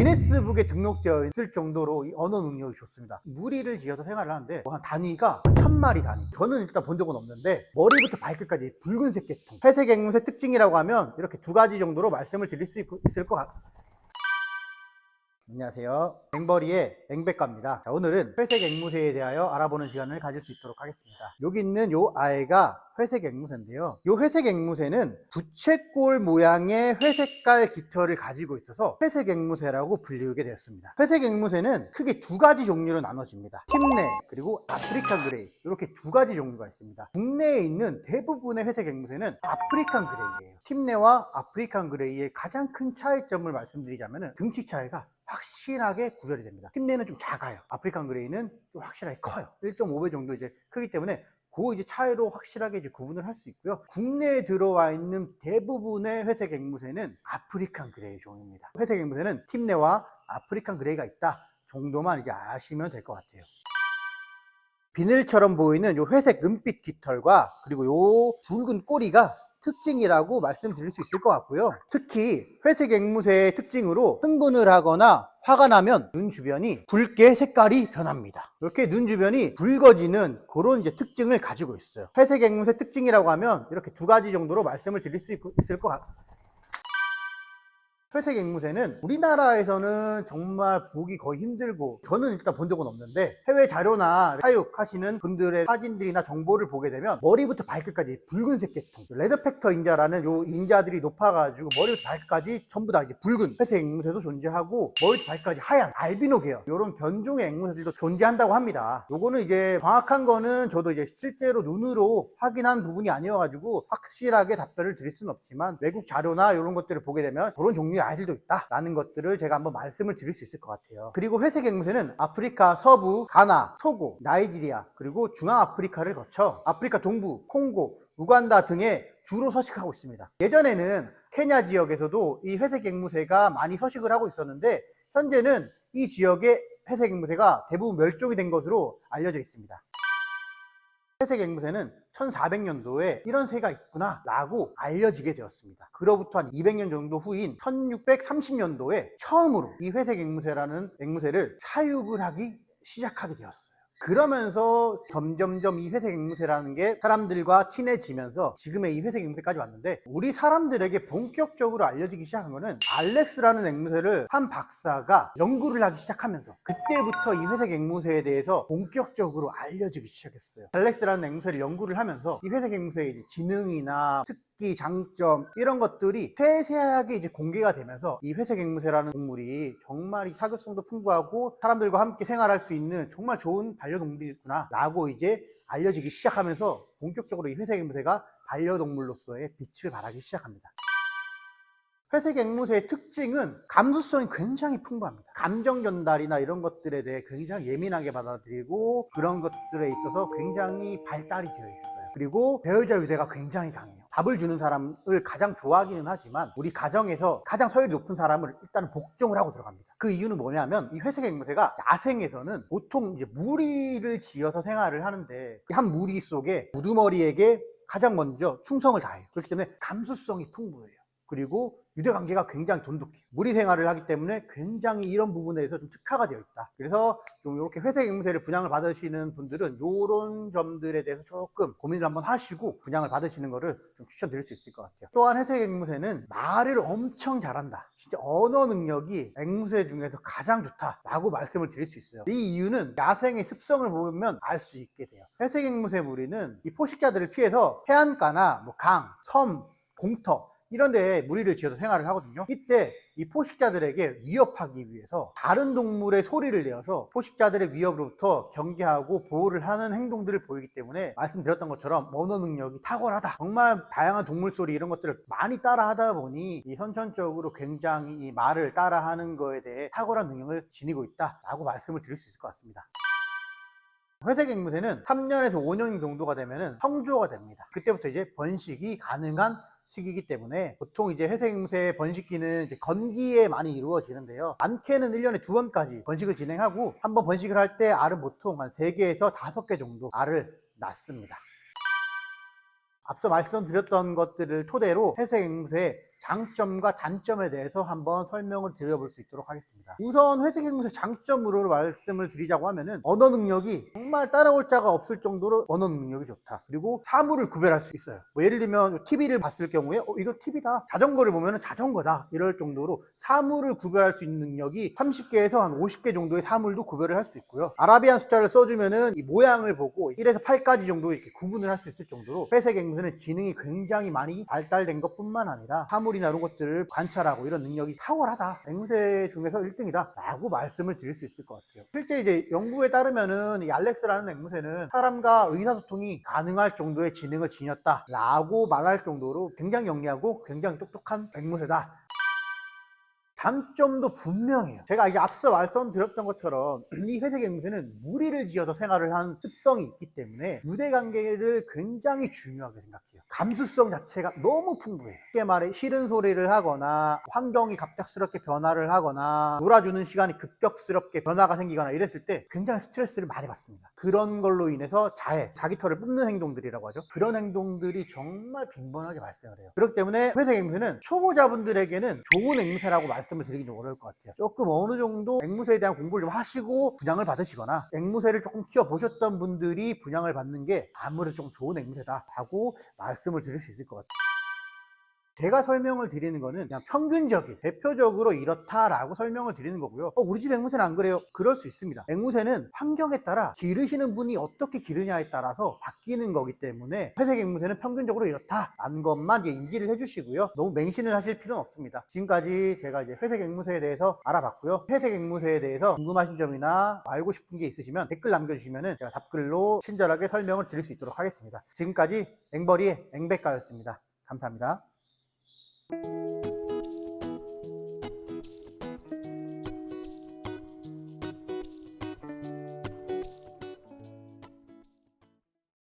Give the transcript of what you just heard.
기네스북에 등록되어 있을 정도로 이 언어 능력이 좋습니다. 무리를 지어서 생활을 하는데 한 단위가 1000마리 단위. 저는 일단 본 적은 없는데 머리부터 발끝까지 붉은색 계통. 회색 앵무새 특징이라고 하면 이렇게 두 가지 정도로 말씀을 드릴 수 있을 것 같아요. 안녕하세요. 앵벌이의 앵백가입니다. 자, 오늘은 회색 앵무새에 대하여 알아보는 시간을 가질 수 있도록 하겠습니다. 여기 있는 요 아이가 회색 앵무새인데요. 요 회색 앵무새는 부채꼴 모양의 회색깔 깃털을 가지고 있어서 회색 앵무새라고 불리우게 되었습니다. 회색 앵무새는 크게 두 가지 종류로 나눠집니다. 팀내 그리고 아프리칸 그레이, 이렇게 두 가지 종류가 있습니다. 국내에 있는 대부분의 회색 앵무새는 아프리칸 그레이예요. 팀내와 아프리칸 그레이의 가장 큰 차이점을 말씀드리자면 등치 차이가 확실하게 구별이 됩니다. 팀내는 좀 작아요. 아프리칸 그레이는 좀 확실하게 커요. 1.5배 정도 이제 크기 때문에 그 이제 차이로 확실하게 이제 구분을 할 수 있고요. 국내에 들어와 있는 대부분의 회색 앵무새는 아프리칸 그레이 종입니다. 회색 앵무새는 팀내와 아프리칸 그레이가 있다 정도만 이제 아시면 될 것 같아요. 비늘처럼 보이는 요 회색 은빛 깃털과 그리고 요 붉은 꼬리가 특징이라고 말씀드릴 수 있을 것 같고요. 특히 회색 앵무새의 특징으로 흥분을 하거나 화가 나면 눈 주변이 붉게 색깔이 변합니다. 이렇게 눈 주변이 붉어지는 그런 이제 특징을 가지고 있어요. 회색 앵무새 특징이라고 하면 이렇게 두 가지 정도로 말씀을 드릴 수 있을 것 같아요. 회색 앵무새는 우리나라에서는 정말 보기 거의 힘들고, 저는 일단 본 적은 없는데 해외 자료나 사육하시는 분들의 사진들이나 정보를 보게 되면 머리부터 발끝까지 붉은색 계통, 레드팩터 인자라는 요 인자들이 높아가지고 머리부터 발끝까지 전부 다 이제 붉은 회색 앵무새도 존재하고, 머리부터 발끝까지 하얀 알비노 계열 이런 변종의 앵무새들도 존재한다고 합니다. 요거는 이제 정확한 거는 저도 이제 실제로 눈으로 확인한 부분이 아니어가지고 확실하게 답변을 드릴 수는 없지만, 외국 자료나 이런 것들을 보게 되면 그런 종류의 아이들도 있다라는 것들을 제가 한번 말씀을 드릴 수 있을 것 같아요. 그리고 회색 앵무새는 아프리카 서부, 가나, 토고, 나이지리아 그리고 중앙아프리카를 거쳐 아프리카 동부, 콩고, 우간다 등에 주로 서식하고 있습니다. 예전에는 케냐 지역에서도 이 회색 앵무새가 많이 서식을 하고 있었는데, 현재는 이 지역의 회색 앵무새가 대부분 멸종이 된 것으로 알려져 있습니다. 회색 앵무새는 1400년도에 이런 새가 있구나 라고 알려지게 되었습니다. 그로부터 한 200년 정도 후인 1630년도에 처음으로 이 회색 앵무새라는 앵무새를 사육을 하기 시작하게 되었어요. 그러면서 점점점 이 회색 앵무새라는 게 사람들과 친해지면서 지금의 이 회색 앵무새까지 왔는데, 우리 사람들에게 본격적으로 알려지기 시작한 거는 알렉스라는 앵무새를 한 박사가 연구를 하기 시작하면서, 그때부터 이 회색 앵무새에 대해서 본격적으로 알려지기 시작했어요. 알렉스라는 앵무새를 연구를 하면서 이 회색 앵무새의 이제 지능이나 특기, 장점 이런 것들이 세세하게 이제 공개가 되면서, 이 회색 앵무새라는 동물이 정말 이 사교성도 풍부하고 사람들과 함께 생활할 수 있는 정말 좋은 반려동물이구나 라고 이제 알려지기 시작하면서, 본격적으로 이 회색 앵무새가 반려동물로서의 빛을 발하기 시작합니다. 회색 앵무새의 특징은 감수성이 굉장히 풍부합니다. 감정 전달이나 이런 것들에 대해 굉장히 예민하게 받아들이고, 그런 것들에 있어서 굉장히 발달이 되어 있어요. 그리고 배우자 유대가 굉장히 강해요. 밥을 주는 사람을 가장 좋아하기는 하지만, 우리 가정에서 가장 서열이 높은 사람을 일단은 복종을 하고 들어갑니다. 그 이유는 뭐냐면, 이 회색 앵무새가 야생에서는 보통 이제 무리를 지어서 생활을 하는데, 한 무리 속에 우두머리에게 가장 먼저 충성을 다해요. 그렇기 때문에 감수성이 풍부해요. 그리고 유대관계가 굉장히 돈독해요. 무리 생활을 하기 때문에 굉장히 이런 부분에 대해서 좀 특화가 되어 있다. 그래서 좀 이렇게 회색 앵무새를 분양을 받으시는 분들은 이런 점들에 대해서 조금 고민을 한번 하시고 분양을 받으시는 거를 좀 추천드릴 수 있을 것 같아요. 또한 회색 앵무새는 말을 엄청 잘한다. 진짜 언어 능력이 앵무새 중에서 가장 좋다라고 말씀을 드릴 수 있어요. 이 이유는 야생의 습성을 보면 알 수 있게 돼요. 회색 앵무새 무리는 이 포식자들을 피해서 해안가나 뭐 강, 섬, 공터 이런 데에 무리를 지어서 생활을 하거든요. 이때 이 포식자들에게 위협하기 위해서 다른 동물의 소리를 내어서 포식자들의 위협으로부터 경계하고 보호를 하는 행동들을 보이기 때문에, 말씀드렸던 것처럼 언어 능력이 탁월하다. 정말 다양한 동물 소리 이런 것들을 많이 따라 하다 보니 이 선천적으로 굉장히 이 말을 따라 하는 거에 대해 탁월한 능력을 지니고 있다라고 말씀을 드릴 수 있을 것 같습니다. 회색 앵무새는 3년에서 5년 정도가 되면 성주어가 됩니다. 그때부터 이제 번식이 가능한 시기이기 때문에, 보통 이제 회색 앵무새 번식기는 이제 건기에 많이 이루어지는데요. 많게는 1년에 2번까지 번식을 진행하고, 한번 번식을 할 때 알은 보통 한 3개에서 5개 정도 알을 낳습니다. 앞서 말씀드렸던 것들을 토대로 회색 앵무새의 장점과 단점에 대해서 한번 설명을 드려볼 수 있도록 하겠습니다. 우선 회색 앵무새 장점으로 말씀을 드리자고 하면은 언어 능력이 정말 따라올 자가 없을 정도로 언어 능력이 좋다. 그리고 사물을 구별할 수 있어요. 뭐 예를 들면 TV를 봤을 경우에 이거 TV다. 자전거를 보면은 자전거다. 이럴 정도로 사물을 구별할 수 있는 능력이 30개에서 한 50개 정도의 사물도 구별을 할 수 있고요. 아라비안 숫자를 써주면은 이 모양을 보고 1에서 8까지 정도 이렇게 구분을 할 수 있을 정도로 회색 앵무새는 지능이 굉장히 많이 발달된 것뿐만 아니라 사물이나 이런 것들을 관찰하고 이런 능력이 탁월하다. 앵무새 중에서 1등이다 라고 말씀을 드릴 수 있을 것 같아요. 실제 이제 연구에 따르면은 이 알렉스라는 앵무새는 사람과 의사소통이 가능할 정도의 지능을 지녔다 라고 말할 정도로 굉장히 영리하고 굉장히 똑똑한 앵무새다. 단점도 분명해요. 제가 이제 앞서 말씀드렸던 것처럼 이 회색 앵무새는 무리를 지어서 생활을 하는 습성이 있기 때문에 유대관계를 굉장히 중요하게 생각해요. 감수성 자체가 너무 풍부해요. 쉽게 말해 싫은 소리를 하거나 환경이 갑작스럽게 변화를 하거나 놀아주는 시간이 급격스럽게 변화가 생기거나 이랬을 때 굉장히 스트레스를 많이 받습니다. 그런 걸로 인해서 자기 털을 뽑는 행동들이라고 하죠. 그런 행동들이 정말 빈번하게 발생을 해요. 그렇기 때문에 회색 앵무새는 초보자분들에게는 좋은 앵무새라고 말씀을 드리기 좀 어려울 것 같아요. 조금 어느 정도 앵무새에 대한 공부를 좀 하시고 분양을 받으시거나 앵무새를 조금 키워보셨던 분들이 분양을 받는 게 아무래도 좀 좋은 앵무새다 라고 말씀을 드릴 수 있을 것 같아요. 제가 설명을 드리는 거는 그냥 평균적인 대표적으로 이렇다라고 설명을 드리는 거고요. 우리 집 앵무새는 안 그래요? 그럴 수 있습니다. 앵무새는 환경에 따라 기르시는 분이 어떻게 기르냐에 따라서 바뀌는 거기 때문에 회색 앵무새는 평균적으로 이렇다라는 것만 이제 인지를 해주시고요. 너무 맹신을 하실 필요는 없습니다. 지금까지 제가 이제 회색 앵무새에 대해서 알아봤고요. 회색 앵무새에 대해서 궁금하신 점이나 알고 싶은 게 있으시면 댓글 남겨주시면 제가 답글로 친절하게 설명을 드릴 수 있도록 하겠습니다. 지금까지 앵벌이의 앵백가였습니다. 감사합니다.